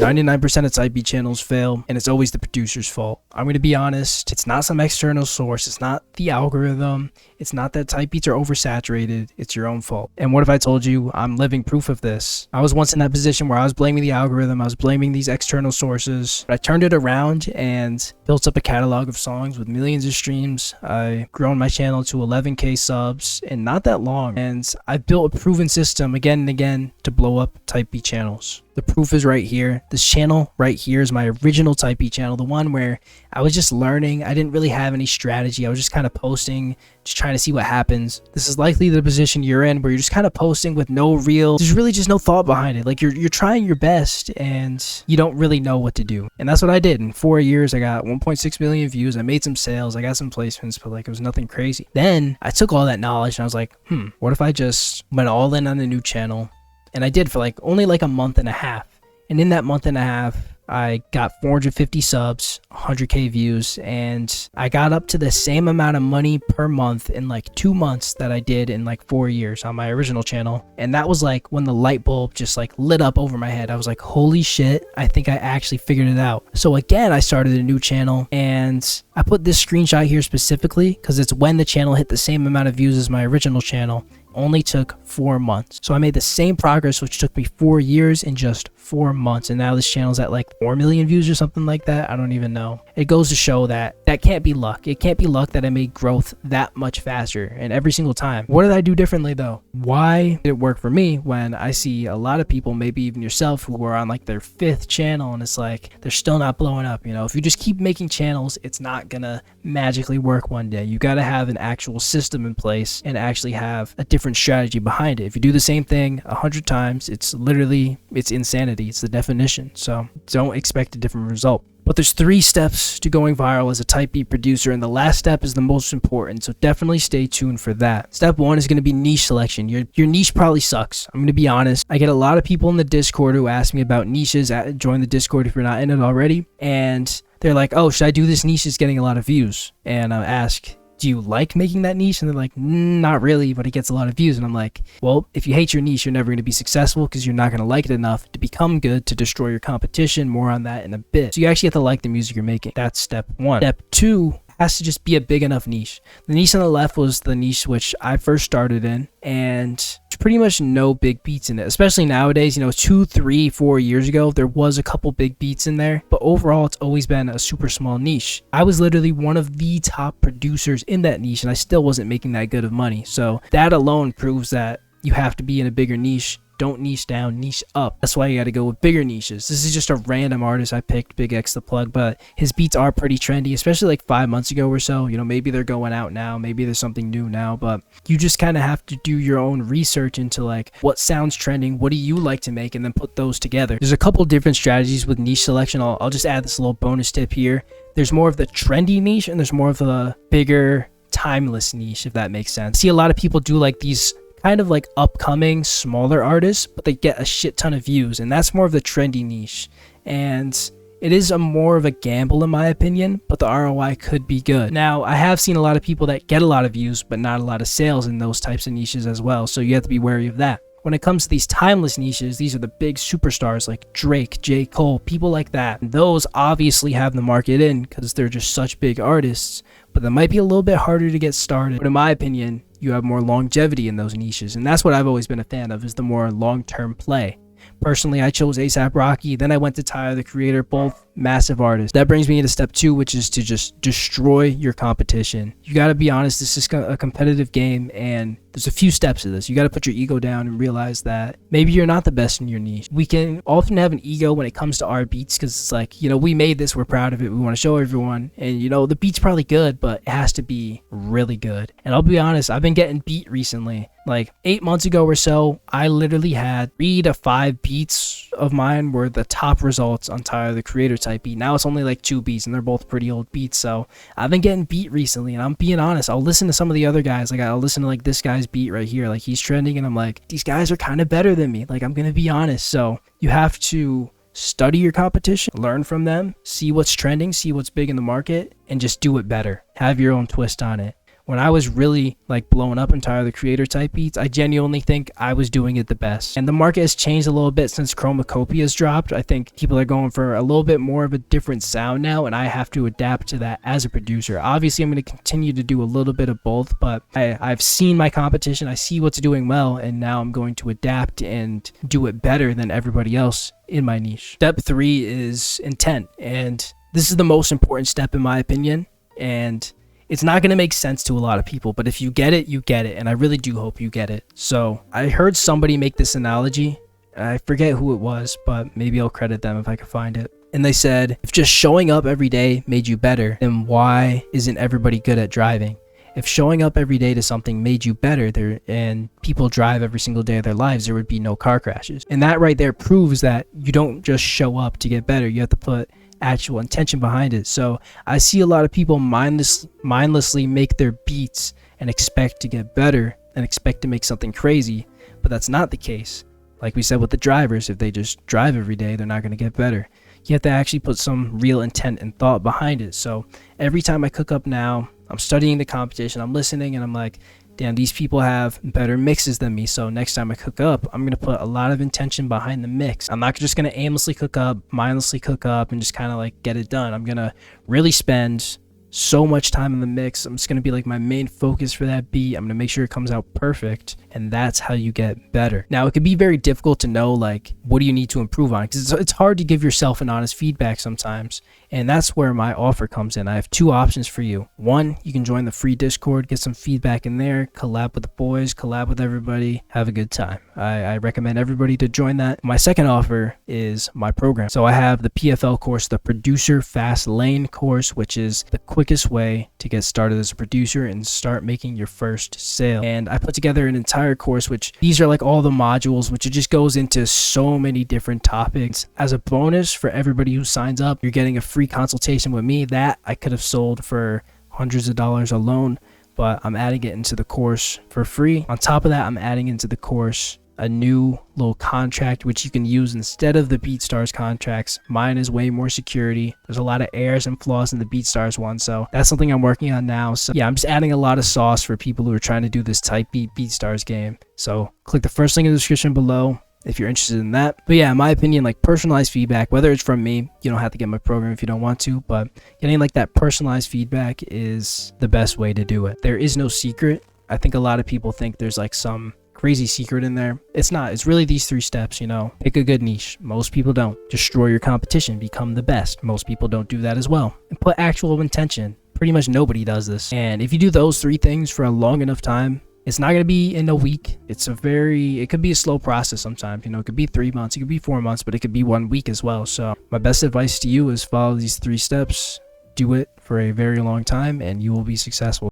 99% of type beat channels fail, and it's always the producer's fault. I'm going to be honest, it's not some external source, it's not the algorithm, it's not that type beats are oversaturated, it's your own fault. And what if I told you I'm living proof of this? I was once in that position where I was blaming the algorithm, I was blaming these external sources, but I turned it around and built up a catalog of songs with millions of streams. I grown my channel to 11k subs in not that long, and I've built a proven system again and again to blow up type beat channels. The proof is right here. This channel right here is my original type beat channel, the one where I was just learning. I didn't really have any strategy. I was just kind of posting, just trying to see what happens. This is likely the position you're in where you're just kind of posting with there's really just no thought behind it. Like you're trying your best and you don't really know what to do. And that's what I did. In 4 years, I got 1.6 million views. I made some sales. I got some placements, but like it was nothing crazy. Then I took all that knowledge and I was like, what if I just went all in on a new channel? And I did for only a month and a half. And in that month and a half, I got 450 subs, 100k views, and I got up to the same amount of money per month in 2 months that I did in 4 years on my original channel. And that was when the light bulb just lit up over my head. I was like, holy shit, I think I actually figured it out. So again, I started a new channel, and I put this screenshot here specifically because it's when the channel hit the same amount of views as my original channel. Only took 4 months. So I made the same progress, which took me 4 years in just 4 months. And now this channel's at 4 million views or something like that. I don't even know. It goes to show that can't be luck. It can't be luck that I made growth that much faster and every single time. What did I do differently though? Why did it work for me when I see a lot of people, maybe even yourself, who are on their 5th channel and it's they're still not blowing up? If you just keep making channels, it's not gonna magically work one day. You gotta have an actual system in place and actually have a different strategy behind it. If you do the same thing 100 times, it's insanity. It's the definition. So don't expect a different result. But there's 3 steps to going viral as a type beat producer, and the last step is the most important, so definitely stay tuned for that. Step 1 is going to be niche selection. Your niche probably sucks. I'm going to be honest. I get a lot of people in the Discord who ask me about niches. Join the Discord if you're not in it already. And they're like, oh, should I do this niche? It's getting a lot of views. And I ask, do you like making that niche? And they're like, not really, but it gets a lot of views. And I'm like, well, if you hate your niche, you're never going to be successful because you're not going to like it enough to become good to destroy your competition. More on that in a bit. So you actually have to like the music you're making. That's step 1. Step 2 has to just be a big enough niche. The niche on the left was the niche which I first started in, and there's pretty much no big beats in it, especially nowadays. 2, 3, 4 years ago, there was a couple big beats in there, but overall it's always been a super small niche. I was literally one of the top producers in that niche, and I still wasn't making that good of money. So that alone proves that you have to be in a bigger niche. Don't niche down, niche up. That's why you got to go with bigger niches. This is just a random artist I picked, Big X the Plug, but his beats are pretty trendy, especially 5 months ago or so. Maybe they're going out now, maybe there's something new now, but you just kind of have to do your own research into what sounds trending, what do you like to make, and then put those together. There's a couple different strategies with niche selection. I'll just add this little bonus tip here. There's more of the trendy niche, and there's more of the bigger timeless niche, if that makes sense. I see a lot of people do these kind of upcoming smaller artists, but they get a shit ton of views, and that's more of the trendy niche. And it is more of a gamble in my opinion, but the ROI could be good. Now, I have seen a lot of people that get a lot of views but not a lot of sales in those types of niches as well, so you have to be wary of that. When it comes to these timeless niches, these are the big superstars like Drake, J. Cole, people like that. And those obviously have the market in because they're just such big artists, but that might be a little bit harder to get started. But in my opinion, you have more longevity in those niches, and that's what I've always been a fan of, is the more long-term play. Personally, I chose A$AP Rocky, then I went to Tyler, the Creator, both massive artists. That brings me into step 2, which is to just destroy your competition. You gotta be honest, this is a competitive game, and there's a few steps to this. You gotta put your ego down and realize that maybe you're not the best in your niche. We can often have an ego when it comes to our beats, because it's we made this, we're proud of it, we want to show everyone, and the beat's probably good, but it has to be really good. And I'll be honest, I've been getting beat recently. 8 months ago or so, I literally had 3 to 5 beats of mine were the top results on Tyler, the Creator type beat. Now it's only 2 beats, and they're both pretty old beats. So I've been getting beat recently, and I'm being honest. I'll listen to some of the other guys. I'll listen to this guy's beat right here. He's trending, and I'm like, these guys are kind of better than me. I'm gonna be honest. So you have to study your competition, learn from them, see what's trending, see what's big in the market, and just do it better. Have your own twist on it. when I was really like blowing up in Tyler the Creator type beats, I genuinely think I was doing it the best. And the market has changed a little bit since Chromacopia's dropped. I think people are going for a little bit more of a different sound now, and I have to adapt to that as a producer. Obviously, I'm going to continue to do a little bit of both, but I've seen my competition, I see what's doing well, and now I'm going to adapt and do it better than everybody else in my niche. Step 3 is intent, and this is the most important step in my opinion, and it's not going to make sense to a lot of people, but if you get it, you get it, and I really do hope you get it. So I heard somebody make this analogy, and I forget who it was, but maybe I'll credit them if I can find it. And they said, if just showing up every day made you better, then why isn't everybody good at driving? If showing up every day to something made you better and people drive every single day of their lives, there would be no car crashes. And that right there proves that you don't just show up to get better. You have to put actual intention behind it. So I see a lot of people mindlessly make their beats and expect to get better and expect to make something crazy, but that's not the case. Like we said with the drivers, if they just drive every day, they're not going to get better. You have to actually put some real intent and thought behind it. So every time I cook up now, I'm studying the competition, I'm listening, and I'm like, damn, these people have better mixes than me. So next time I cook up, I'm going to put a lot of intention behind the mix. I'm not just going to aimlessly cook up, mindlessly cook up, and just kind of like get it done. I'm going to really spend so much time in the mix. I'm just going to be like my main focus for that beat. I'm going to make sure it comes out perfect, and that's how you get better. Now, it can be very difficult to know, like, what do you need to improve on? Because it's hard to give yourself an honest feedback sometimes, and that's where my offer comes in. I have 2 options for you. One, you can join the free Discord, get some feedback in there, collab with the boys, collab with everybody, have a good time. I recommend everybody to join that. My second offer is my program. So I have the PFL course, the Producer Fast Lane course, which is the quickest way to get started as a producer and start making your first sale. And I put together an entire course, which these are like all the modules, which it just goes into so many different topics. As a bonus for everybody who signs up, you're getting a free consultation with me that I could have sold for hundreds of dollars alone, but I'm adding it into the course for free. On top of that, I'm adding into the course a new little contract which you can use instead of the BeatStars contracts. Mine is way more security. There's a lot of errors and flaws in the BeatStars one, so that's something I'm working on now. So yeah, I'm just adding a lot of sauce for people who are trying to do this type beat BeatStars game. So click the first link in the description below if you're interested in that. But yeah, in my opinion, like personalized feedback, whether it's from me, you don't have to get my program if you don't want to, but getting like that personalized feedback is the best way to do it. There is no secret. I think a lot of people think there's like some crazy secret in there. It's not. It's really these 3 steps, you know. Pick a good niche. Most people don't. Destroy your competition. Become the best. Most people don't do that as well. And put actual intention. Pretty much nobody does this. And if you do those 3 things for a long enough time, it's not going to be in a week. It could be a slow process sometimes. You know, it could be 3 months, it could be 4 months, but it could be 1 week as well. So my best advice to you is follow these 3 steps. Do it for a very long time and you will be successful.